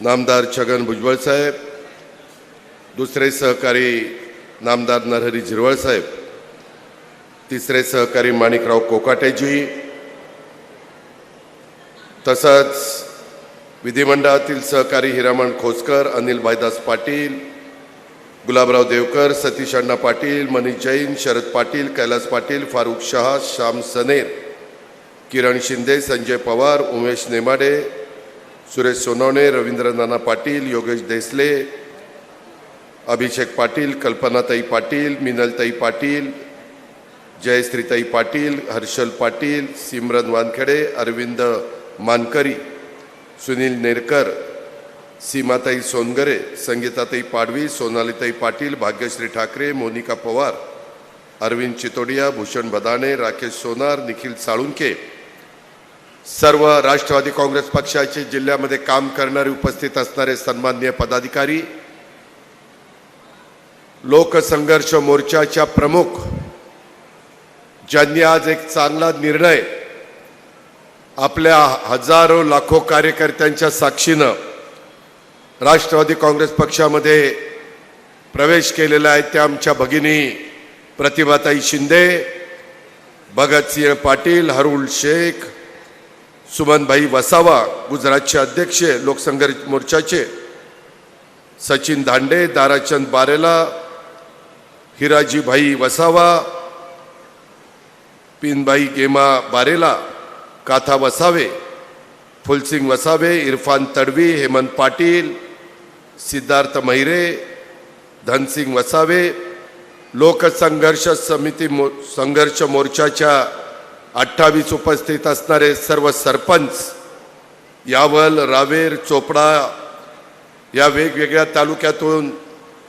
नामदार छगन भुजबळ साहेब, दुसरे सहकारी नामदार नरहरी झिरवळ साहेब, तिसरे सहकारी माणिकराव कोकाटेजी, तसंच विधिमंडळातील सहकारी हिरामण खोसकर, अनिल भाईदास पाटील, गुलाबराव देवकर, सतीश अण्णा पाटील, मनीष जैन, शरद पाटील, कैलास पाटील, फारुख शाह, श्याम सनेर, किरण शिंदे, संजय पवार, उमेश नेमाडे, सुरेश सोनवणे, रवींद्र नाना पाटील, योगेश देसले, अभिषेक पाटील, कल्पनाताई पाटील, मिनलताई पाटील, जयश्रीताई पाटील, हर्षल पाटील, सिमरन वानखेडे, अरविंद मानकरी, सुनील नेरकर, सीमाताई सोनगरे, संगीताताई पाडवी, सोनालीताई पाटील, भाग्यश्री ठाकरे, मोनिका पवार, अरविंद चितोडिया, भूषण बदाणे, राकेश सोनार, निखिल साळुंके, सर्व राष्ट्रवादी काँग्रेस पक्षाचे जिल्ह्यामध्ये काम करणारे उपस्थित असणारे सन्माननीय पदाधिकारी, लोकसंघर्ष मोर्चाच्या प्रमुख, ज्यांनी आज एक चांगला निर्णय आपल्या हजारो लाखो कार्यकर्त्यांच्या साक्षीनं राष्ट्रवादी काँग्रेस पक्षामध्ये प्रवेश केलेला आहे, त्या आमच्या भगिनी प्रतिभाताई शिंदे, भगतसिंह पाटील, हरुल शेख, सुमनभाई वसावा, गुजरातचे अध्यक्ष लोकसंघर्ष मोर्चाचे, सचिन धांडे, दाराचंद बारेला, हिराजीभाई वसावा, पिनबाई गेमा बारेला, काथा वसावे, फुलसिंग वसावे, इरफान तडवी, हेमंत पाटील, सिद्धार्थ महिरे, धनसिंग वसावे, लोकसंघर्ष समिती संघर्ष मोर्चाच्या 28 उपस्थित असणारे सर्व सरपंच, यावल, रावेर, चोपडा या वेगवेगळ्या तालुक्यातून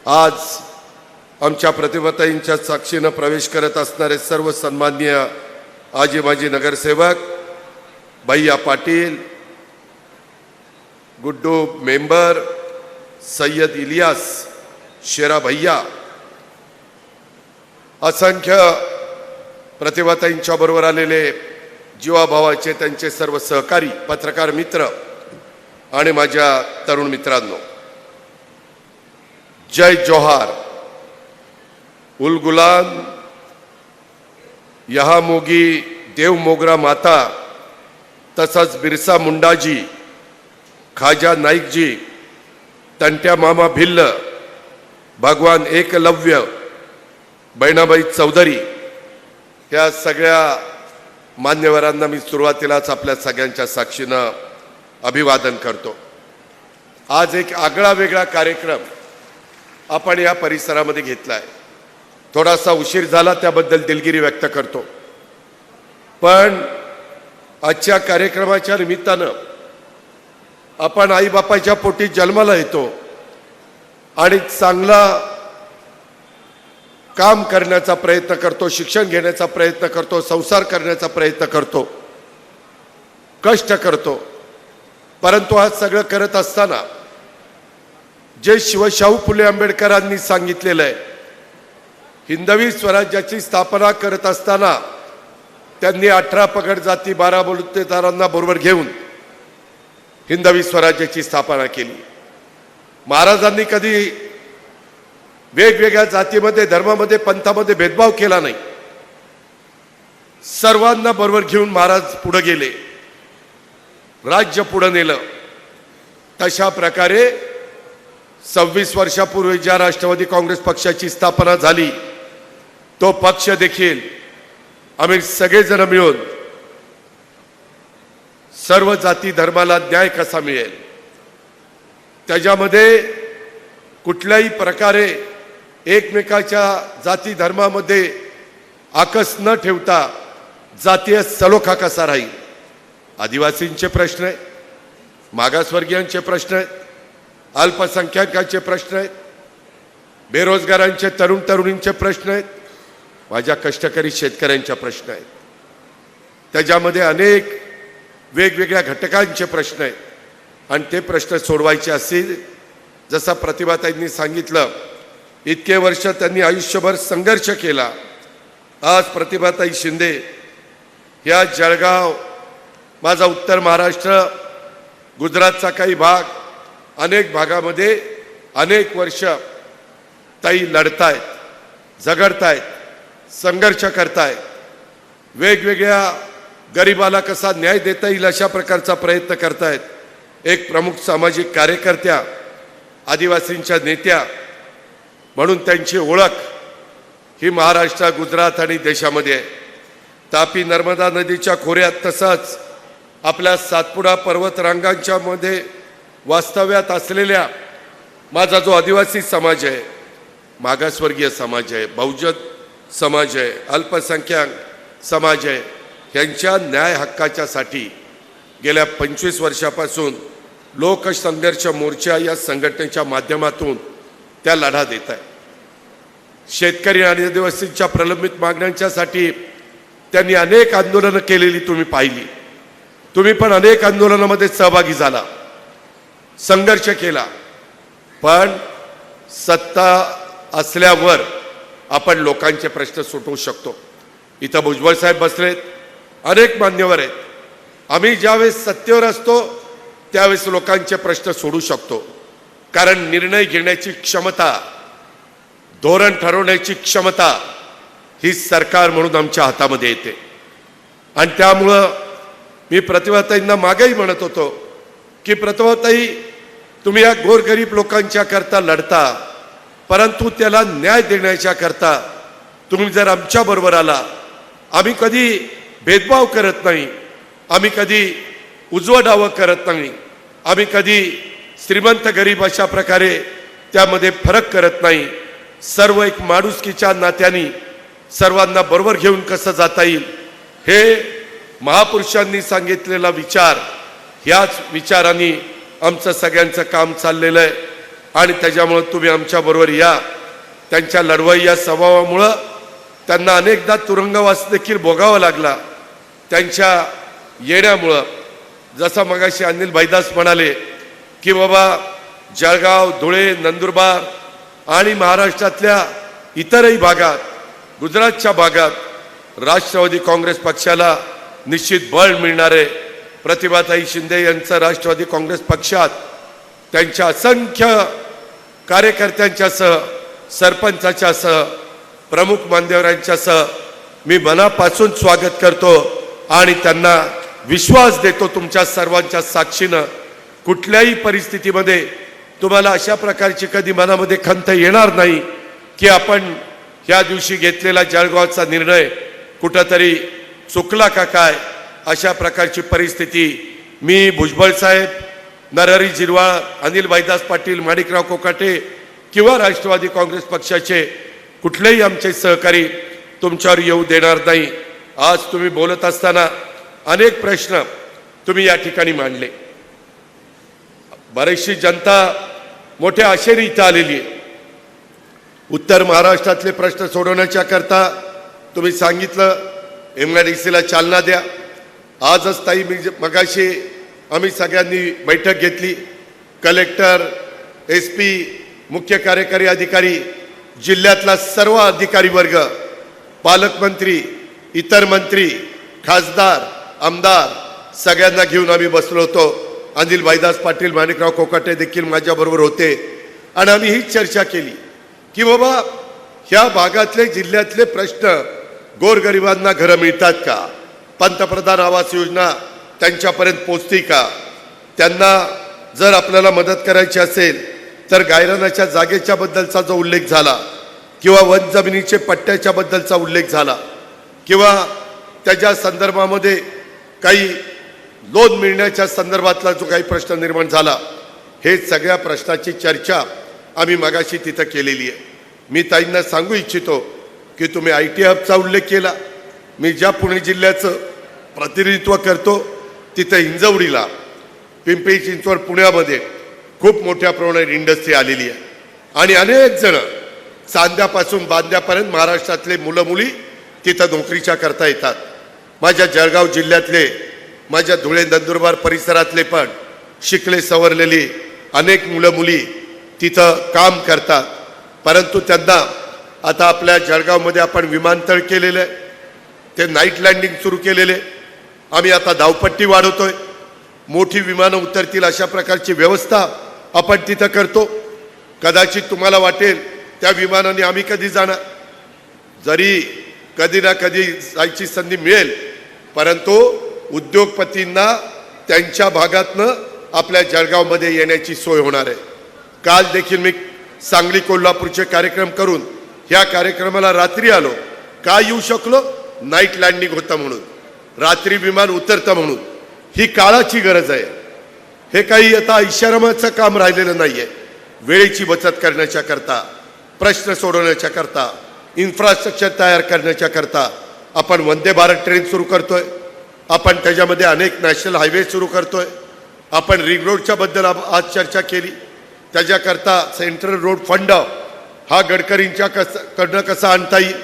आज आमच्या प्रतिभाताईंच्या साक्षीनं प्रवेश करत असणारे सर्व सन्माननीय आजी माजी नगरसेवक, भैया पाटील, गुड्डू मेंबर, सय्यद इलियास, शेरा भैया, असंख्य प्रतिभाताईंच्या बरोबर आलेले जीवाभावाचे त्यांचे सर्व सहकारी, पत्रकार मित्र आणि माझ्या तरुण मित्रांनो, जय जोहार. उल गुलाम, यहा मोगी, देव मोगरा माता, तसंच बिरसा मुंडाजी, खाजा नाईकजी, तंट्या मामा भिल्ल, भगवान एकलव्य, बहिणाबाई चौधरी, या सगळ्या मान्यवरांना मी सुरुवातीलाच आपल्या सगळ्यांच्या साक्षीनं अभिवादन करतो. आज एक आगळा वेगळा कार्यक्रम आपण या परिसरामध्ये घेतला आहे. थोडासा उशीर झाला, त्याबद्दल दिलगिरी व्यक्त करतो. पण आजच्या कार्यक्रमाच्या निमित्तानं आपण आईबापाच्या पोटी जन्माला येतो आणि चांगला काम करण्याचा प्रयत्न करतो, शिक्षण घेण्याचा प्रयत्न करतो, संसार करण्याचा प्रयत्न करतो, कष्ट करतो. परंतु आज सगळं करत असताना जे शाहू फुले आंबेडकरांनी सांगितलेलं आहे, हिंदवी स्वराज्याची स्थापना करत असताना त्यांनी 18 पगड जाती 12 बलुतेदारांना बरोबर घेऊन हिंदवी स्वराज्याची स्थापना केली. महाराजांनी कधी वेगवेगळ्या जातीमध्ये, धर्मामध्ये, पंथामध्ये भेदभाव केला नाही. सर्वांना बरोबर घेऊन महाराज पुढे गेले, राज्य पुढे नेलं. तशा प्रकारे 26 वर्षापूर्वी ज्या राष्ट्रवादी काँग्रेस पक्षाची स्थापना झाली, तो पक्ष देखील आम्ही सगळेजण मिळून सर्व जाती धर्माला न्याय कसा मिळेल, त्याच्यामध्ये कुठल्याही प्रकारे एकमेकाच्या जाती धर्मामध्ये आकस न ठेवता जातीय सलोखा कसा राहील, आदिवासींचे प्रश्न आहेत, मागासवर्गीयांचे प्रश्न आहेत, अल्पसंख्याकांचे प्रश्न आहेत, बेरोजगारांचे, तरुण तरुणींचे प्रश्न आहेत, माझ्या कष्टकरी शेतकऱ्यांच्या प्रश्न आहेत. त्याच्यामध्ये अनेक वेगवेगळ्या घटकांचे प्रश्न आहेत आणि ते प्रश्न सोडवायचे असतील, जसं प्रतिभाताईंनी सांगितलं, इतके वर्ष त्यांनी आयुष्यभर संघर्ष केला. आज प्रतिभाताई शिंदे या जळगाव, माझा उत्तर महाराष्ट्र, गुजरातचा काही भाग अनेक भागामध्ये अनेक वर्ष ताई लढतायत, झगडतायत, संघर्ष करतायत, वेगवेगळ्या गरिबाला कसा न्याय देता येईल अशा प्रकारचा प्रयत्न करतायत. एक प्रमुख सामाजिक कार्यकर्त्या, आदिवासींच्या नेत्या म्हणून त्यांची ओळख ही महाराष्ट्र, गुजरात आणि देशामध्ये आहे. तापी नर्मदा नदीच्या खोऱ्यात तसंच आपल्या सातपुडा पर्वतरांगांच्या मध्ये वास्तव्यात असलेल्या माझा जो आदिवासी समाज आहे, मागासवर्गीय समाज आहे, बहुजन समाज आहे, अल्पसंख्याक समाज आहे, यांच्या न्याय हक्काच्यासाठी गेल्या 25 वर्षापासून लोकसंघर्ष मोर्चा या संघटनेच्या माध्यमातून त्या लढा देत आहे. शेतकरी आणि आदिवासींच्या प्रलंबित मागण्यांच्यासाठी त्यांनी अनेक आंदोलनं केलेली तुम्ही पाहिली. तुम्ही पण अनेक आंदोलनामध्ये सहभागी झाला, संघर्ष केला. पण सत्ता असल्यावर आपण लोकांचे प्रश्न सुटवू शकतो. इथं भुजबळ साहेब बसलेत, अनेक मान्यवर आहेत. आम्ही ज्यावेळेस सत्तेवर असतो त्यावेळेस लोकांचे प्रश्न सोडू शकतो, कारण निर्णय घेण्याची क्षमता, धोरण ठरवण्याची क्षमता ही सरकार म्हणून आमच्या हातामध्ये येते. आणि त्यामुळं मी प्रतिभाताईंना मागेही म्हणत होतो की प्रतिभाताई, तुम्ही या गोरगरीब लोकांच्या करता लढता, परंतु त्याला न्याय देण्याच्या करता तुम्ही जर आमच्या बरोबर आला, आम्ही कधी भेदभाव करत नाही, आम्ही कधी उजवं डावं करत नाही, आम्ही कधी श्रीमंत गरीब अशा प्रकारे त्यामध्ये फरक करत नाही. सर्व एक माणुसकीच्या नात्याने सर्वांना बरोबर घेऊन कसं जाता येईल हे महापुरुषांनी सांगितलेला विचार, ह्याच विचारांनी आमचं सगळ्यांचं काम चाललेलं आहे. आणि त्याच्यामुळं तुम्ही आमच्याबरोबर या. त्यांच्या लढवय्या स्वभावामुळं त्यांना अनेकदा तुरुंगवास देखील भोगावा लागला. त्यांच्या येण्यामुळं, जसं मगाशी अनिल भाईदास म्हणाले की बाबा जळगाव, धुळे, नंदुरबार आणि महाराष्ट्रातल्या इतरही भागात, गुजरातच्या भागात राष्ट्रवादी काँग्रेस पक्षाला निश्चित बळ मिळणार आहे. प्रतिभाताई शिंदे यांचं राष्ट्रवादी काँग्रेस पक्षात त्यांच्या असंख्य कार्यकर्त्यांच्यासह, सरपंचाच्यासह, प्रमुख मान्यवरांच्यासह मी मनापासून स्वागत करतो आणि त्यांना विश्वास देतो तुमच्या सर्वांच्या साक्षीनं कुठल्याही परिस्थितीमध्ये तुम्हाला अशा प्रकारची कधी मनामध्ये खंत येणार नाही की आपण ह्या दिवशी घेतलेला जळगावचा निर्णय कुठंतरी चुकला का काय. अशा प्रकारची परिस्थिती मी, भुजबळ साहेब, नरहरी झिरवाळ, अनिल भाईदास पाटील, माणिकराव कोकाटे किंवा राष्ट्रवादी काँग्रेस पक्षाचे कुठलेही आमचे सहकारी तुमच्यावर येऊ देणार नाही. आज तुम्ही बोलत असताना अनेक प्रश्न तुम्ही या ठिकाणी मांडले. बरीचशी जनता मोठ्या आशेने इथं आलेली आहे. उत्तर महाराष्ट्रातले प्रश्न सोडवण्याच्या करता तुम्ही सांगितलं MIDCला चालना द्या. आजच ताई मगाशी आम्ही सगळ्यांनी बैठक घेतली. कलेक्टर, SP, मुख्य कार्यकारी अधिकारी, जिल्ह्यातला सर्व अधिकारी वर्ग, पालकमंत्री, इतर मंत्री, खासदार, आमदार सगळ्यांना घेऊन आम्ही बसलो होतो. अनिल भाईदास पाटील, माणिकराव कोकाटे देखील माझ्याबरोबर होते आणि आम्ही ही चर्चा केली की बाबा ह्या भागातले, जिल्ह्यातले प्रश्न, गोरगरिबांना घरं मिळतात का, पंतप्रधान आवास योजना त्यांच्यापर्यंत पोचती का, त्यांना जर आपल्याला मदत करायची असेल तर गायरानाच्या जागेच्या बद्दलचा जो उल्लेख झाला किंवा वन जमिनीचे पट्ट्याच्या बद्दलचा उल्लेख झाला किंवा त्याच्या संदर्भामध्ये काही लोन मिळण्याच्या संदर्भातला जो काही प्रश्न निर्माण झाला, हे सगळ्या प्रश्नाची चर्चा आम्ही मगाशी तिथं केलेली आहे. मी ताईंना सांगू इच्छितो की तुम्ही IT हबचा उल्लेख केला. मी ज्या पुणे जिल्ह्याचं प्रतिनिधित्व करतो तिथं हिंजवडीला, पिंपरी चिंचवड, पुण्यामध्ये खूप मोठ्या प्रमाणात इंडस्ट्री आलेली आहे आणि अनेक जण चांद्यापासून बांद्यापर्यंत महाराष्ट्रातले मुलं मुली तिथं नोकरीच्या करता येतात. माझ्या जळगाव जिल्ह्यातले, माझ्या धुळे, नंदुरबार परिसरातले पण शिकले सवरलेली अनेक मुलं मुली तिथं काम करतात. परंतु त्यांना आता आपल्या जळगावमध्ये आपण विमानतळ केलेलं आहे, ते नाईट लँडिंग सुरू केलेले. आम्ही आता धावपट्टी वाढवतोय, मोठी विमानं उतरतील अशा प्रकारची व्यवस्था आपण तिथं करतो. कदाचित तुम्हाला वाटेल त्या विमानाने आम्ही कधी जाणार, जरी कधी ना कधी जायची संधी मिळेल, परंतु उद्योगपतींना त्यांच्या भागातनं आपल्या जळगावमध्ये येण्याची सोय होणार आहे. काल देखील मी सांगली कोल्हापूरचे कार्यक्रम करून ह्या कार्यक्रमाला रात्री आलो. का येऊ शकलो? नाईट लँडिंग होतं म्हणून, रात्री विमान उतरतं म्हणून. ही काळाची गरज आहे. हे काही आता इशारामाचं काम राहिलेलं नाही आहे. वेळेची बचत करण्याच्या करता, प्रश्न सोडवण्याच्या करता, इन्फ्रास्ट्रक्चर तयार करण्याच्या करता आपण वंदे भारत ट्रेन सुरू करतोय. आपण त्याच्यामध्ये अनेक नॅशनल हायवे सुरू करतोय. आपण रिंग रोडच्या बद्दल आज चर्चा केली. त्याच्याकरता सेंट्रल रोड फंड हा गडकरींच्या कडनं कसा आणता येईल,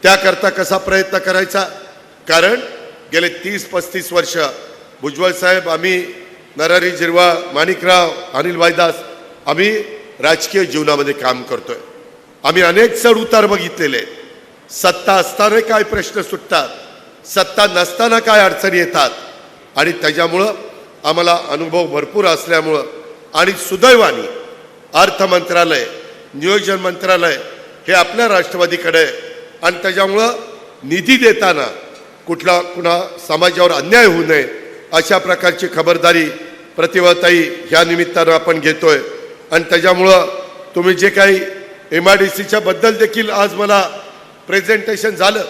त्याकरता कसा प्रयत्न करायचा. कारण गेले 30-35 वर्ष भुजबळ साहेब, आम्ही नरहरी झिरवाळ, माणिकराव, अनिल भाईदास, आम्ही राजकीय जीवनामध्ये काम करतोय. आम्ही अनेक चढ उतार बघितलेले. सत्ता असताना काय प्रश्न सुटतात, सत्ता नसताना काय अडचणी येतात, आणि त्याच्यामुळं आम्हाला अनुभव भरपूर असल्यामुळं आणि सुदैवाने अर्थ मंत्रालय, नियोजन मंत्रालय हे आपल्या राष्ट्रवादीकडे आहे. आणि त्याच्यामुळं निधी देताना कुणा समाजावर अन्याय होऊ नये अशा प्रकारची खबरदारी प्रतिभाताई ह्या निमित्तानं आपण घेतोय. आणि त्याच्यामुळं तुम्ही जे काही MIDCच्या बद्दल देखील आज मला प्रेझेंटेशन झालं.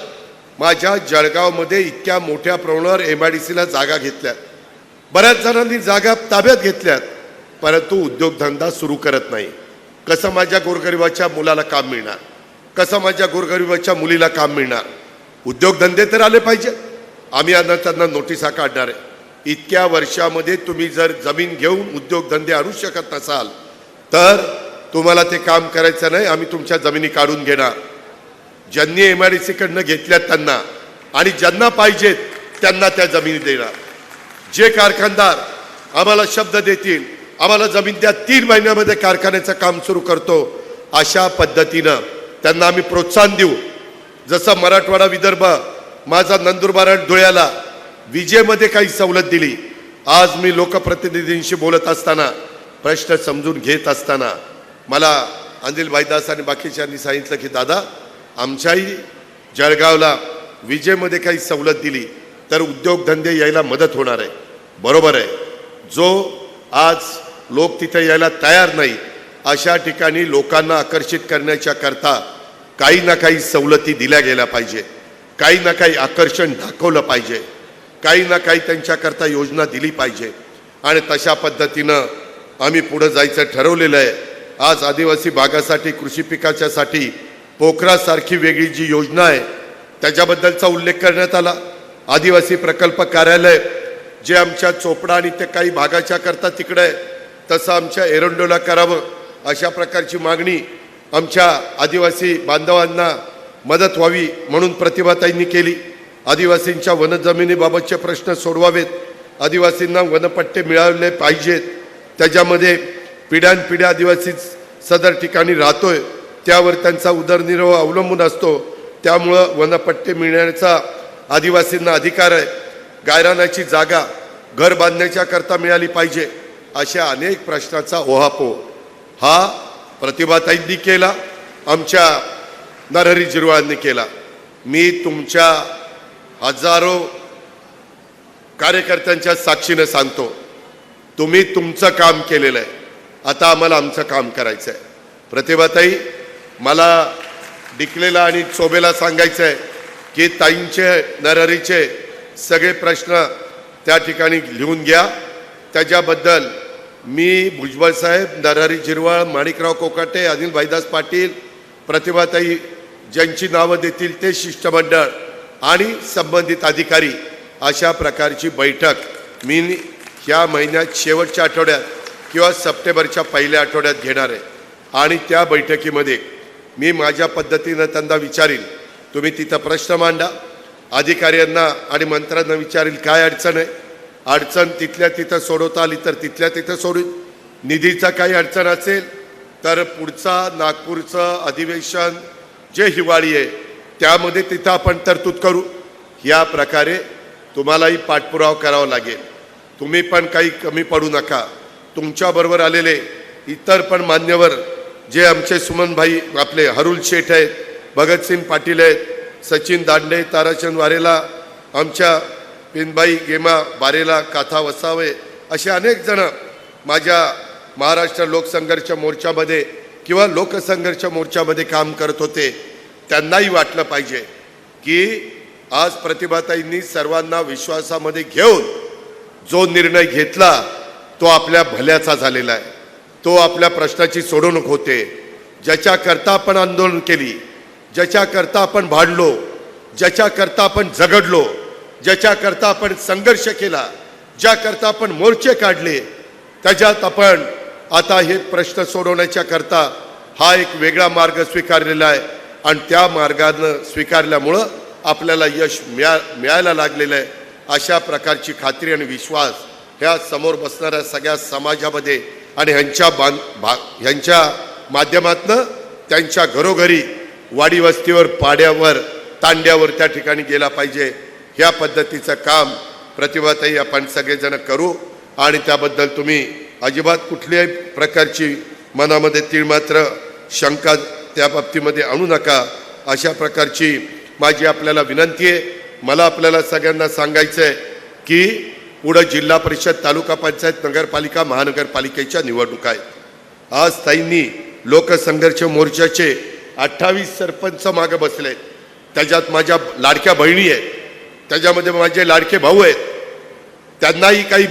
माझ्या जळगावमध्ये इतक्या मोठ्या प्रमाणावर MIDCला जागा घेतल्यात, बऱ्याच जणांनी जागा ताब्यात घेतल्यात, परंतु उद्योगधंदा सुरू करत नाही. कसं माझ्या गोरगरिबाच्या मुलाला काम मिळणार, कसं माझ्या गोरगरिबाच्या मुलीला काम मिळणार? उद्योगधंदे तर आले पाहिजे. आम्ही आता त्यांना नोटिसा काढणार आहे. इतक्या वर्षामध्ये तुम्ही जर जमीन घेऊन उद्योगधंदे आणू शकत नसाल तर तुम्हाला ते काम करायचं नाही. आम्ही तुमच्या जमिनी काढून घेणार. ज्यांनी MIDC कडनं घेतल्यात त्यांना, आणि ज्यांना पाहिजेत त्यांना त्या जमिनी देणार. जे कारखानदार आम्हाला शब्द देतील, आम्हाला जमीन द्या, 3 महिन्यामध्ये कारखान्याचं काम सुरू करतो, अशा पद्धतीनं त्यांना आम्ही प्रोत्साहन देऊ. जसं मराठवाडा, विदर्भ, माझा नंदुरबार आणि धुळ्याला विजेमध्ये काही सवलत दिली. आज मी लोकप्रतिनिधींशी बोलत असताना, प्रश्न समजून घेत असताना मला अनिल भाईदास आणि बाकीच्यांनी सांगितलं की दादा, आमच्याही जळगावला विजेमध्ये काही सवलत दिली तर उद्योगधंदे यायला मदत होणार आहे. बरोबर आहे. जो आज लोक तिथे यायला तयार नाही अशा ठिकाणी लोकांना आकर्षित करण्याच्या करता काही ना काही सवलती दिल्या गेल्या पाहिजे, काही ना काही आकर्षण दाखवलं पाहिजे, काही ना काही त्यांच्याकरता योजना दिली पाहिजे. आणि तशा पद्धतीनं आम्ही पुढे जायचं ठरवलेलं आहे. आज आदिवासी भागासाठी, कृषी पिकाच्यासाठी पोखरासारखी वेगळी जी योजना आहे त्याच्याबद्दलचा उल्लेख करण्यात आला. आदिवासी प्रकल्प कार्यालय जे आमच्या चोपडा आणि ते काही भागाच्या करता तिकडे आहे, तसं आमच्या एरंडोला करावं अशा प्रकारची मागणी आमच्या आदिवासी बांधवांना मदत व्हावी म्हणून प्रतिभाताईंनी केली. आदिवासींच्या वनजमिनीबाबतचे प्रश्न सोडवावेत, आदिवासींना वनपट्टे मिळाले पाहिजेत. त्याच्यामध्ये पिढ्यानपिढ्या आदिवासी सदर ठिकाणी राहतोय, त्यावर त्यांचा उदरनिर्वाह अवलंबून असतो. त्यामुळं वनपट्टे मिळण्याचा आदिवासींना अधिकार आहे. गायरानाची जागा घर बांधण्याच्या करता मिळाली पाहिजे. अशा अनेक प्रश्नाचा ओहापोह हा प्रतिभाताईंनी केला, आमच्या नरहरी झिरवाळांनी केला. मी तुमच्या हजारो कार्यकर्त्यांच्या साक्षीने सांगतो, तुम्ही तुमचं काम केलेलं आहे, आता आम्हाला आमचं काम करायचं आहे. प्रतिभाताई, मला डिकलेला आणि चोबेला सांगायचं आहे की ताईंचे, नरहरीचे सगळे प्रश्न त्या ठिकाणी लिहून घ्या. त्याच्याबद्दल मी भुजबळ साहेब, नरहरी झिरवाळ, माणिकराव कोकाटे, अनिल भाईदास पाटील, प्रतिभाताई ज्यांची नावं देतील ते शिष्टमंडळ आणि संबंधित अधिकारी अशा प्रकारची बैठक मी ह्या महिन्यात शेवटच्या आठवड्यात किंवा सप्टेंबरच्या पहिल्या आठवड्यात घेणार आहे. आणि त्या बैठकीमध्ये मी माझ्या पद्धतीनं त्यांना विचारील, तुम्ही तिथं प्रश्न मांडा, अधिकाऱ्यांना आणि मंत्र्यांना विचारील काय अडचण आहे, अडचण तिथल्या तिथं सोडवता आली तर तिथल्या तिथं सोडून, निधीचा काही अडचण असेल तर पुढचा नागपूरचं अधिवेशन जे हिवाळी आहे त्यामध्ये तिथं आपण तरतूद करू. या प्रकारे तुम्हालाही पाठपुरावा करावा लागेल. तुम्ही पण काही कमी पडू नका. तुमच्याबरोबर आलेले इतर पण मान्यवर जे आमचे सुमनभाई आपले हरुल शेठ आहेत, भगतसिंग पाटील आहेत, सचिन दांडे, ताराचंद वारेला, आमच्या पिनबाई गेमा बारेला, काथा वसावे, असे अनेक जण माझ्या महाराष्ट्र लोकसंघर्ष मोर्चामध्ये किंवा लोकसंघर्ष मोर्चामध्ये काम करत होते. त्यांनाही वाटलं पाहिजे की आज प्रतिभाताईंनी सर्वांना विश्वासामध्ये घेऊन जो निर्णय घेतला तो आपल्या भल्याचा झालेला आहे. तो आपल्या प्रश्नाची सोडवणूक होते. ज्याच्याकरता आपण आंदोलन केली, ज्याच्याकरता आपण भांडलो, ज्याच्याकरता आपण झगडलो, ज्याच्याकरता आपण संघर्ष केला, ज्याकरता आपण मोर्चे काढले, त्याच्यात आपण आता हे प्रश्न सोडवण्याच्या करता हा एक वेगळा मार्ग स्वीकारलेला आहे आणि त्या मार्गानं स्वीकारल्यामुळं आपल्याला यश मिळायला लागलेलं आहे. अशा प्रकारची खात्री आणि विश्वास ह्या समोर बसणाऱ्या सगळ्या समाजामध्ये आणि ह्यांच्या माध्यमातनं त्यांच्या घरोघरी, वाडी वस्तीवर, पाड्यावर, तांड्यावर त्या ठिकाणी गेला पाहिजे. ह्या पद्धतीचं काम प्रतिभाताई आपण सगळेजण करू आणि त्याबद्दल तुम्ही अजिबात कुठल्याही प्रकारची मनामध्ये तीळमात्र शंका त्या बाबतीमध्ये आणू नका. अशा प्रकारची माझी आपल्याला विनंती आहे. मला आपल्याला सगळ्यांना सांगायचं आहे की पुढं जिल्हा परिषद, तालुका पंचायत, नगरपालिका, महानगरपालिकेच्या निवडणुका आहेत. आज ताईंनी लोकसंघर्ष मोर्चाचे 28 सरपंच मागे बसले. त्याच्यात माझ्या लाडक्या बहिणी आहेत, त्याच्यामध्ये माझे लाडके भाऊ आहेत. त्यांनाही काही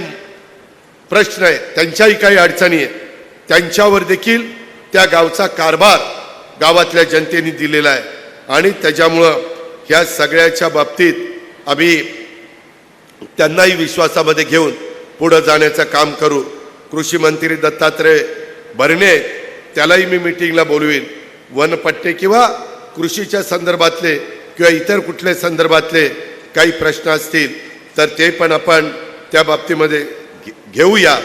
प्रश्न आहेत, त्यांच्याही काही अडचणी आहेत. त्यांच्यावर देखील त्या गावचा कारभार गावातल्या जनतेने दिलेला आहे आणि त्याच्यामुळं ह्या सगळ्याच्या बाबतीत आम्ही त्यांनाही विश्वासामध्ये घेऊन पुढं जाण्याचं काम करू. कृषी मंत्री दत्तात्रय भरणे, त्यालाही मी मीटिंगला बोलवीन. वनपट्टे किंवा कृषीच्या संदर्भातले किंवा इतर कुठल्या संदर्भातले काही प्रश्न असतील तर ते पण आपण त्या बाबतीमध्ये घेऊया.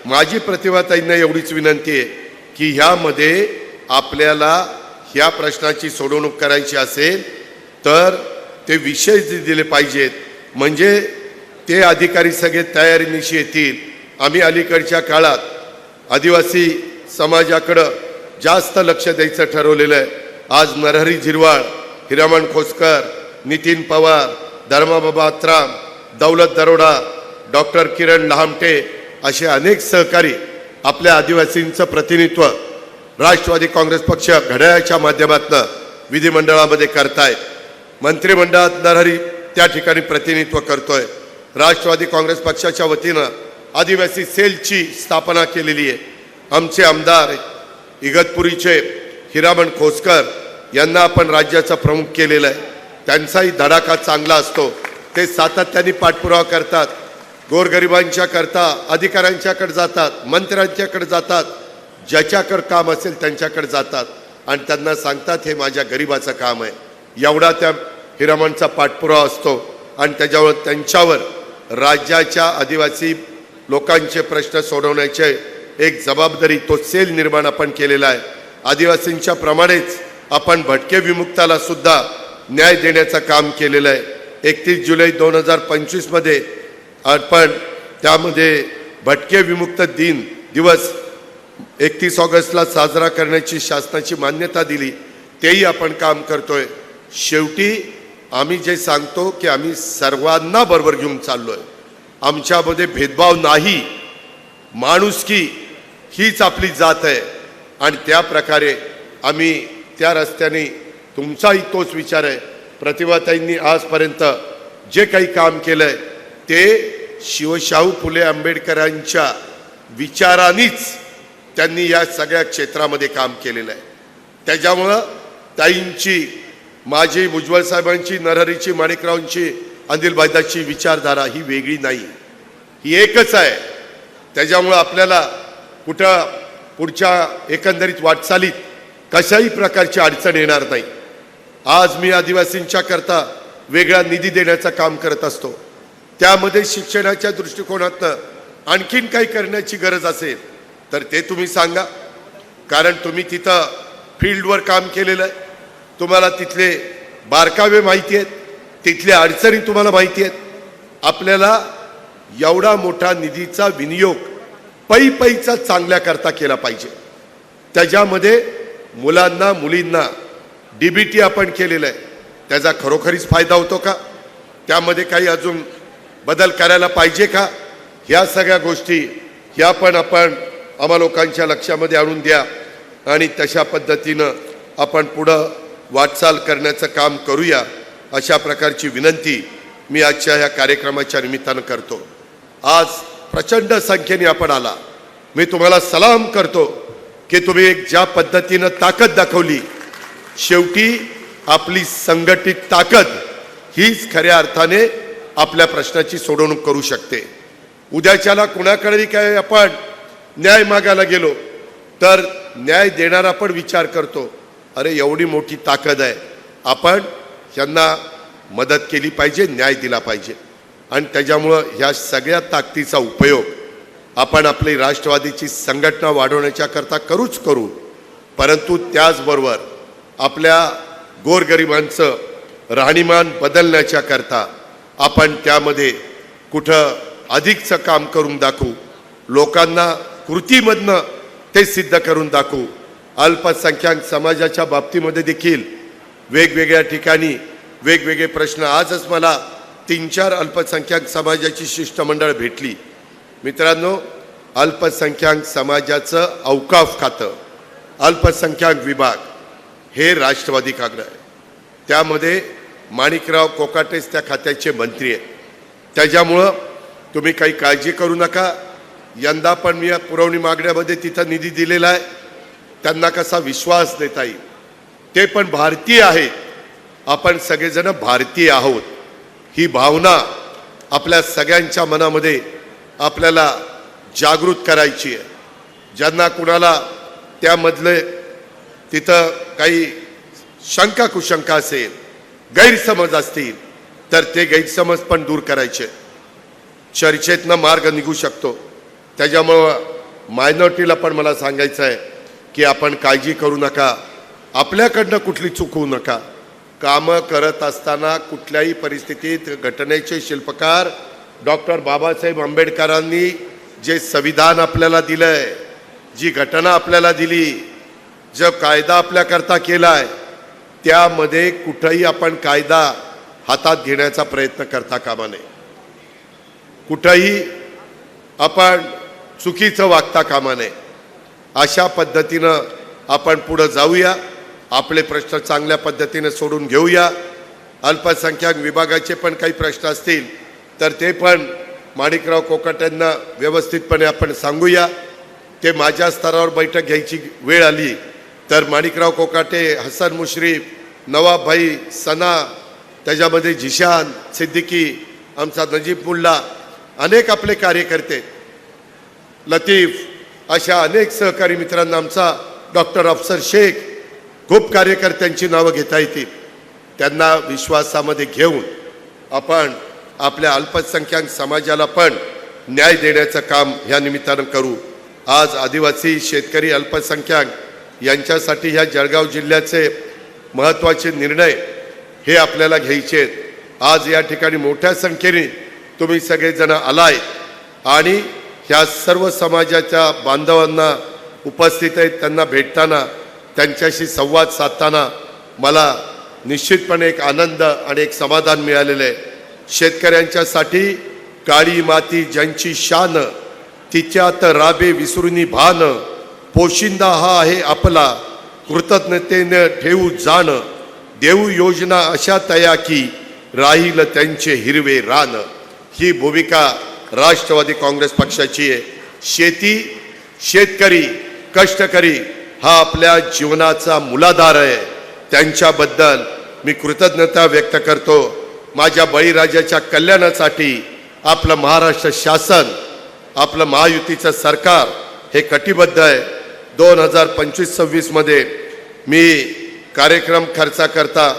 माझी प्रतिभाताईंना एवढीच विनंती आहे की ह्यामध्ये आपल्याला ह्या प्रश्नाची सोडवणूक करायची असेल तर ते विषय दिले पाहिजेत, म्हणजे ते अधिकारी सगळे तयारीनिशी येतील. आम्ही अलीकडच्या काळात आदिवासी समाजाकडं जास्त लक्ष द्यायचं ठरवलेलं आहे. आज नरहरी झिरवाळ, हिरामण खोसकर, नितीन पवार, धर्माबाबा आत्राम, दौलत दरोडा, डॉक्टर किरण लहामटे असे अनेक सहकारी आपल्या आदिवासींचं प्रतिनिधित्व राष्ट्रवादी काँग्रेस पक्ष घड्याळाच्या माध्यमातून विधिमंडळामध्ये करतायत. मंत्रिमंडळात नरहरी त्या ठिकाणी प्रतिनिधित्व करतोय. राष्ट्रवादी काँग्रेस पक्षाच्या वतीनं आदिवासी सेलची स्थापना केलेली आहे. आमचे आमदार इगतपुरीचे हिरामण खोसकर यांना आपण राज्याचा प्रमुख केलेला आहे. त्यांचाही धडाका चांगला असतो. ते सातत्याने पाठपुरावा करतात. गोरगरिबांच्या करता अधिकाऱ्यांच्याकडे जातात, मंत्र्यांच्याकडे जातात, ज्याच्याकडे काम असेल त्यांच्याकडे जातात आणि त्यांना सांगतात हे माझ्या गरिबाचं काम आहे. एवढा त्या हिरामणचा पाठपुरावा असतो आणि त्याच्यावर त्यांच्यावर राज्याच्या आदिवासी लोकांचे प्रश्न सोडवण्याचे एक जबाबदारी, तो सेल निर्माण आपण केलेला आहे. आदिवासींच्या प्रमाणेच आपण भटके विमुक्ताला सुद्धा न्याय देण्याचं काम केलेलं आहे. 31 जुलै 2025 मध्ये आपण त्यामध्ये भटके विमुक्त दिवस 31 ऑगस्टला साजरा करण्याची शासनाची मान्यता दिली. तेही आपण काम करतोय. शेवटी आम्ही जे सांगतो की आम्ही सर्वांना बरोबर घेऊन चाललोय. आमच्यामध्ये भेदभाव नाही, माणुसकी हीच आपली जात आहे आणि त्या प्रकारे आम्ही त्या रस्त्याने, तुमचाही तोच विचार आहे. प्रतिभाताईंनी आजपर्यंत जे काही काम केलंय ते शिवशाहू फुले आंबेडकरांच्या विचारांनीच त्यांनी या सगळ्या क्षेत्रामध्ये काम केलेलं आहे. त्याच्यामुळं ताईंची, माझी, भुजबळ साहेबांची, नरहरीची, माणिकरावांची, अनिल भाईदासची विचारधारा ही वेगळी नाही, ही एकच आहे. त्याच्यामुळं आपल्याला कुठं पुढच्या एकंदरीत वाटचालीत कशाही प्रकारची अडचण येणार नाही. आज मी आदिवासींच्या करता वेगळा निधी देण्याचं काम करत असतो. त्यामध्ये शिक्षणाच्या दृष्टिकोनातनं आणखीन काही करण्याची गरज असेल तर ते तुम्ही सांगा, कारण तुम्ही तिथं फील्डवर काम केलेलं आहे. तुम्हाला तिथले बारकावे माहिती आहेत, तिथल्या अडचणी तुम्हाला माहिती आहेत. आपल्याला एवढा मोठा निधीचा विनियोग पैचा चांगल्या करता केला पाहिजे. त्याच्यामध्ये मुलांना मुलींना DBT आपण केलेलं आहे, त्याचा खरोखरीच फायदा होतो का? त्यामध्ये काही अजून बदल करायला पाहिजे का? ह्या सगळ्या गोष्टी ह्या पण आपण आम्हा लोकांच्या लक्षामध्ये आणून द्या आणि तशा पद्धतीनं आपण पुढं वाटचाल करण्याचं काम करूया, अशा प्रकारची विनंती मी आजच्या ह्या कार्यक्रमाच्या निमित्तानं करतो. आज प्रचंड संख्येने आपण आला. मी तुम्हाला सलाम करतो की तुम्ही एक ज्या पद्धतीनं ताकद दाखवली. शेवटी आपली संघटित ताकद हीच खऱ्या अर्थाने आपल्या प्रश्नाची सोडवणूक करू शकते. उद्याच्याला कुणाकडेही काय आपण न्याय मागायला गेलो तर न्याय देणारा पण विचार करतो, अरे एवढी मोठी ताकद आहे, आपण यांना मदत केली पाहिजे, न्याय दिला पाहिजे. आणि त्याच्यामुळं ह्या सगळ्या ताकदीचा उपयोग आपण आपली राष्ट्रवादीची संघटना वाढवण्याच्या करता करूच करू, परंतु त्याचबरोबर आपल्या गोरगरिबांचं राहणीमान बदलण्याच्या करता आपण त्यामध्ये कुठं अधिकचं काम करून दाखवू, लोकांना कृतीमधनं ते सिद्ध करून दाखवू. अल्पसंख्याक समाजाच्या बाबतीमध्ये देखील वेगवेगळ्या ठिकाणी वेगवेगळे प्रश्न. आजच मला 3-4 अल्पसंख्याक समाजाची शिष्टमंडळ भेटली. मित्रांनो, अल्पसंख्याक समाजाचं औकाफ खातं, अल्पसंख्याक विभाग हे राष्ट्रवादीकडे आहे. त्यामध्ये माणिकराव कोकाटेच त्या खात्याचे मंत्री आहेत. त्याच्यामुळं तुम्ही काही काळजी करू नका. यंदा पण मी या पुरवणी मागण्यामध्ये तिथं निधी दिलेला आहे. त्यांना कसा विश्वास देता येईल, ते पण भारतीय आहेत, आपण सगळेजण भारतीय आहोत, ही भावना आपल्या सगळ्यांच्या मनामध्ये आपल्याला जागृत करायची आहे. ज्यांना कुणाला त्यामधले तिथं काही शंका कुशंका असेल, गैरसमज असतील, तर ते गैरसमज पण दूर करायचे. चर्चेतनं मार्ग निघू शकतो. त्याच्यामुळं मायनॉरिटीला पण मला सांगायचं आहे की आपण काळजी करू नका, आपल्याकडनं कुठली चूक होऊ नका. कामं करत असताना कुठल्याही परिस्थितीत घटनेचे शिल्पकार डॉक्टर बाबासाहेब आंबेडकरांनी जे संविधान आपल्याला दिलंय, जी घटना आपल्याला दिली, जो कायदा आपल्याकरता केलाय, त्यामध्ये कुठंही आपण कायदा हातात घेण्याचा प्रयत्न करता कामा नये. कुठंही आपण चुकीचं वागता कामा नये. अशा पद्धतीनं आपण पुढं जाऊया, आपले प्रश्न चांगल्या पद्धतीने सोडून घेऊया. अल्पसंख्याक विभागाचे पण काही प्रश्न असतील तर ते पण माणिकराव कोकाटेंना व्यवस्थितपणे आपण सांगूया. ते माझ्या स्तरावर बैठक घ्यायची वेळ आली तर माणिकराव कोकाटे, हसन मुश्रीफ, नवाबभाई, सना, त्याच्यामध्ये जिशान सिद्दीकी, आमचा नजीब मुल्ला, अनेक आपले कार्यकर्ते, लतीफ, अशा अनेक सहकारी मित्रांना, आमचा डॉक्टर अफसर शेख, खूप कार्यकर्त्यांची नावं घेता येतील. त्यांना विश्वासामध्ये घेऊन आपण आपल्या अल्पसंख्याक समाजाला पण न्याय देण्याचं काम ह्या निमित्तानं करू. आज आदिवासी, शेतकरी, अल्पसंख्याक यांच्यासाठी ह्या जळगाव जिल्ह्याचे महत्त्वाचे निर्णय हे आपल्याला घ्यायचे आहेत. आज या ठिकाणी मोठ्या संख्येने तुम्ही सगळेजण आलाय आणि ह्या सर्व समाजाच्या बांधवांना उपस्थित आहेत, त्यांना भेटताना, त्यांच्याशी संवाद साधताना मला निश्चितपणे एक आनंद आणि एक समाधान मिळालेलं आहे. शेतकऱ्यांच्यासाठी काळी माती ज्यांची शान, तिच्यात राबे विसरुनी भान, पोशिंदा हा आहे आपला, कृतज्ञतेने ठेवू जाण, देऊ योजना अशा तया की राहील त्यांचे हिरवे रान. ही भूमिका राष्ट्रवादी काँग्रेस पक्षाची आहे. शेती, शेतकरी, कष्टकरी हा आपल्या जीवनाचा मूलाधार आहे. त्यांच्याबद्दल मी कृतज्ञता व्यक्त करतो. माझ्या बळीराजाच्या कल्याणासाठी आपलं महाराष्ट्र शासन, आपलं महायुतीचं सरकार हे कटिबद्ध आहे. 2025-26 मध्ये मी कार्यक्रम खर्चाकरता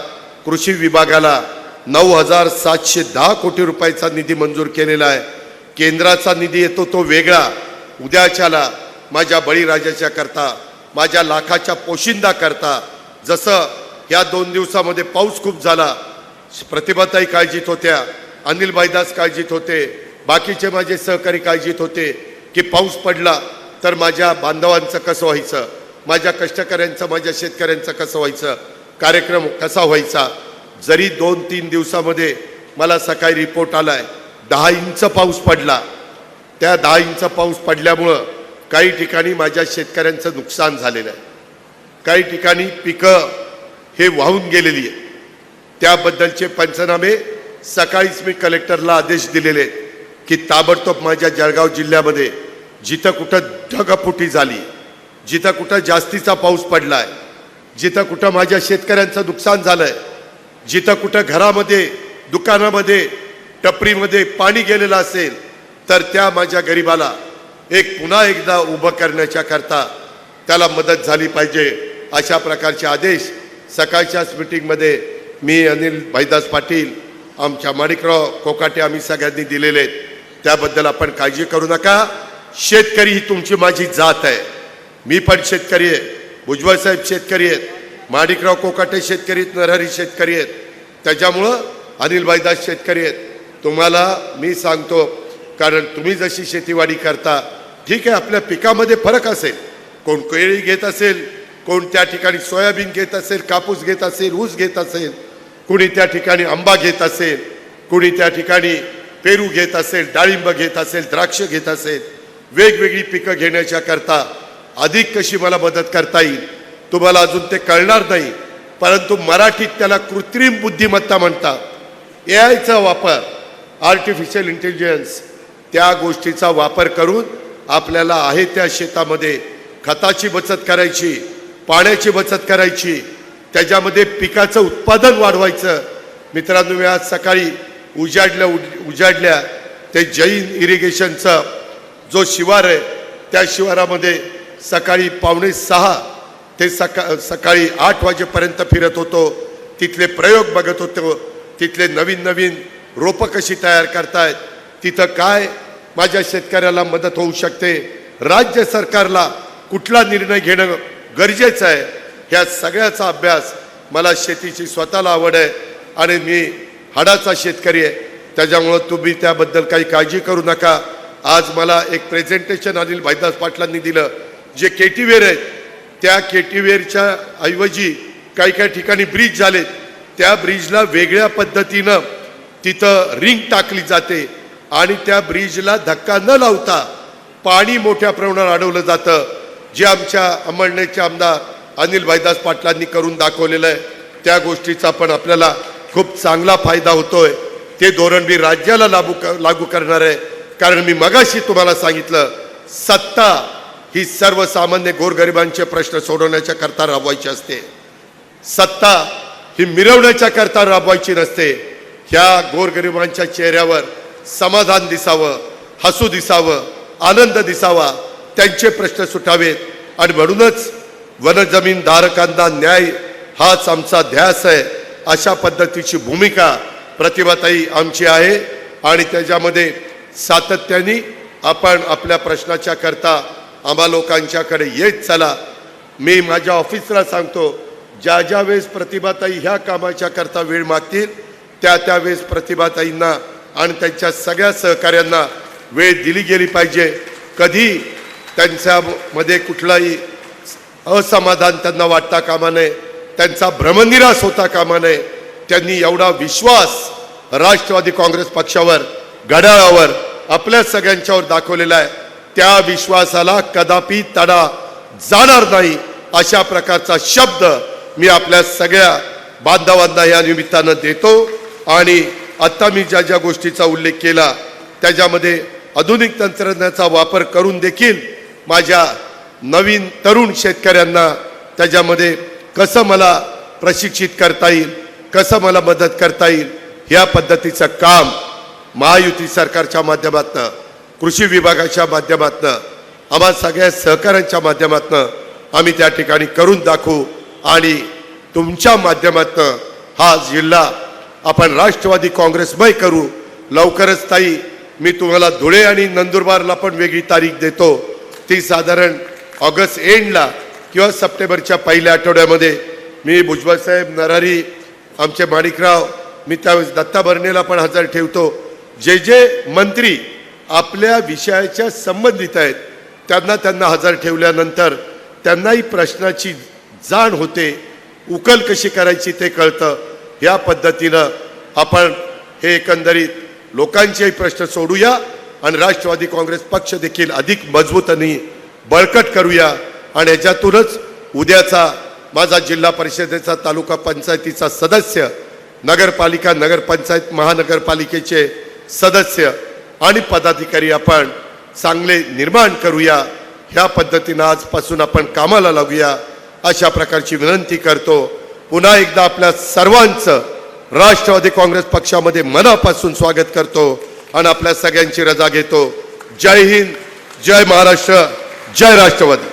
कृषी विभागाला 9,710 कोटी रुपयाचा निधी मंजूर केलेला आहे. केंद्राचा निधी येतो तो वेगळा. उद्याच्याला माझ्या बळीराजाच्या करता, माझ्या लाखाच्या पोशिंदा करता, जसं या 2 दिवसामध्ये पाऊस खूप झाला, प्रतिभाताई काळजीत होत्या, अनिल भाईदास काळजीत होते, बाकीचे माझे सहकारी काळजीत होते की पाऊस पडला तर माझ्या बांधवांचं कसं व्हायचं, माझ्या कष्टकऱ्यांचा, माझ्या शेतकऱ्यांचा कसं व्हायचं, कार्यक्रम कसा व्हायचा. जरी 2-3 दिवसामध्ये मला सकाळी रिपोर्ट आलाय 10 इंच पाऊस पडला. त्या 10 इंच पाऊस पडल्यामुळं काही ठिकाणी माझ्या शेतकऱ्यांचं नुकसान झालेलं आहे. काही ठिकाणी पिकं हे वाहून गेलेली आहे. त्याबद्दलचे पंचनामे सकाळीच मी कलेक्टरला आदेश दिलेले आहेत की ताबडतोब माझ्या जळगाव जिल्ह्यामध्ये जिथं कुठं ढगफुटी झाली, जिथं कुठं जास्तीचा पाऊस पडलाय, जिथं कुठं माझ्या शेतकऱ्यांचं नुकसान झालंय, जिथं कुठं घरामध्ये, दुकानामध्ये, टपरीमध्ये पाणी गेलेलं असेल, तर त्या माझ्या गरिबाला पुन्हा एकदा उभं करण्याच्या करता त्याला मदत झाली पाहिजे. अशा प्रकारचे आदेश सकाळच्याच मीटिंगमध्ये मी, अनिल भाईदास पाटील, आमच्या माणिकराव कोकाटे आम्ही सगळ्यांनी दिलेले आहेत. त्याबद्दल आपण काळजी करू नका. शेतकरी ही तुमची माझी जात आहे. मी पण शेतकरी आहे, भुजबळ साहेब शेतकरी आहेत, माणिकराव कोकाटे शेतकरी आहेत, नरहरी शेतकरी आहेत. त्याच्यामुळं अनिल भाईदास शेतकरी आहेत. तुम्हाला मी सांगतो, कारण तुम्ही जशी शेतीवाडी करता, ठीक आहे, आपल्या पिकामध्ये फरक असेल, कोण केळी घेत असेल, कोण त्या ठिकाणी सोयाबीन घेत असेल, कापूस घेत असेल, ऊस घेत असेल, कुणी त्या ठिकाणी आंबा घेत असेल, कुणी त्या ठिकाणी पेरू घेत असेल, डाळिंब घेत असेल, द्राक्ष घेत असेल. वेगवेगळी पिकं घेण्याच्या करता अधिक कशी मला मदत करता येईल तुम्हाला अजून ते कळणार नाही. परंतु मराठीत त्याला कृत्रिम बुद्धिमत्ता म्हणतात. एआयचा वापर, आर्टिफिशियल इंटेलिजन्स, त्या गोष्टीचा वापर करून आपल्याला आहे त्या शेतामध्ये खताची बचत करायची, पाण्याची बचत करायची, त्याच्यामध्ये पिकाचं उत्पादन वाढवायचं. मित्रांनो, मी आज सकाळी उजाडल्या ते जैन इरिगेशनचा जो शिवार आहे, त्या शिवारामध्ये सकाळी 5:45 ते सकाळी 8 वाजेपर्यंत फिरत होतो. तिथले प्रयोग बघत होतो, तिथले नवीन नवीन रोपं कशी तयार करतायत, तिथं काय माझ्या शेतकऱ्याला मदत होऊ शकते, राज्य सरकारला कुठला निर्णय घेणं गरजेचं आहे, ह्या सगळ्याचा अभ्यास. मला शेतीची स्वतःला आवड आहे आणि मी हाडाचा शेतकरी आहे. त्याच्यामुळं तुम्ही त्याबद्दल काही काळजी करू नका. आज मला एक प्रेझेंटेशन अनिल भाईदास पाटलांनी दिलं. जे केटीवेर आहेत, त्या केटीवेरच्या ऐवजी काही काही ठिकाणी ब्रिज झालेत, त्या ब्रिजला वेगळ्या पद्धतीनं तिथं रिंग टाकली जाते आणि त्या ब्रिजला धक्का न लावता पाणी मोठ्या प्रमाणावर अडवलं जातं. जे आमच्या अंमळनेरचे आमदार अनिल भाईदास पाटलांनी करून दाखवलेलं आहे, त्या गोष्टीचा पण आपल्याला खूप चांगला फायदा होतोय. ते धोरण मी राज्याला लागू करणार आहे. कारण मी मगाशी तुम्हाला सांगितलं, सत्ता ही सर्वसामान्य गोरगरिबांचे प्रश्न सोडवण्याच्या करता राबवायची असते. सत्ता ही मिरवण्याच्या करता राबवायची नसते. ह्या गोरगरिबांच्या चेहऱ्यावर समाधान दिसावं, हसू दिसावं, आनंद दिसावा, त्यांचे प्रश्न सुटावेत. आणि म्हणूनच वनजमीन धारकांना न्याय हाच आमचा ध्यास आहे. अशा पद्धतीची भूमिका प्रतिभाताई आमची आहे आणि त्याच्यामध्ये सातत्याने आपण आपल्या प्रश्नाच्या करता आम्हा लोकांच्याकडे येत चला. मी माझ्या ऑफिसला सांगतो, ज्या ज्या वेळेस प्रतिभाताई ह्या कामाच्या करता वेळ मागतील, त्या वेळेस प्रतिभाताईंना आणि त्यांच्या सगळ्या सहकाऱ्यांना वेळ दिली गेली पाहिजे. कधी त्यांच्यामध्ये कुठलाही असमाधान त्यांना वाटता कामा नये, त्यांचा भ्रमनिरास होता कामा नये. त्यांनी एवढा विश्वास राष्ट्रवादी काँग्रेस पक्षावर, घड्याळावर, आपल्या सगळ्यांच्यावर दाखवलेला आहे. त्या विश्वासाला कदापि तडा जाणार नाही, अशा प्रकारचा शब्द मी आपल्या सगळ्या बांधवांना या निमित्तानं देतो. आणि आता मी ज्या ज्या गोष्टीचा उल्लेख केला, त्याच्यामध्ये आधुनिक तंत्रज्ञानाचा वापर करून देखील माझ्या नवीन तरुण शेतकऱ्यांना त्याच्यामध्ये कसं मला प्रशिक्षित करता येईल, कसं मला मदत करता येईल, ह्या पद्धतीचं काम महायुती सरकारच्या माध्यमातून, कृषी विभागाच्या माध्यमातून, आम्हा सगळ्या सहकाऱ्यांच्या माध्यमातून आम्ही त्या ठिकाणी करून दाखवू. आणि तुमच्या माध्यमातून हा जिल्हा आपण राष्ट्रवादी काँग्रेसमय करू. लवकरच ताई, मी तुम्हाला धुळे आणि नंदुरबारला पण वेगळी तारीख देतो. ती साधारण ऑगस्ट एंडला किंवा सप्टेंबरच्या पहिल्या आठवड्यामध्ये मी भुजबळ साहेब, नरहरी, आमचे माणिकराव, मी त्यावेळेस दत्ता भरणेला पण हजर ठेवतो. जे जे मंत्री आपल्या विषयाच्या संबंधित आहेत त्यांना हजर ठेवल्यानंतर त्यांनाही प्रश्नाची जाण होते, उकल कशी करायची ते कळतं. या पद्धतीनं आपण हे एकंदरीत लोकांचेही प्रश्न सोडूया आणि राष्ट्रवादी काँग्रेस पक्ष देखील अधिक मजबूत आणि बळकट करूया. आणि याच्यातूनच उद्याचा माझा जिल्हा परिषदेचा तालुका पंचायतीचा सदस्य, नगरपालिका नगरपंचायत महानगरपालिकेचे सदस्य आणि पदाधिकारी आपण चांगले निर्माण करूया. ह्या पद्धतीनं आजपासून आपण कामाला लागूया अशा प्रकारची विनंती करतो. पुन्हा एकदा आपल्या सर्वांचं राष्ट्रवादी काँग्रेस पक्षामध्ये मनापासून स्वागत करतो आणि आपल्या सगळ्यांची रजा घेतो. जय हिंद, जय महाराष्ट्र, जय राष्ट्रवादी.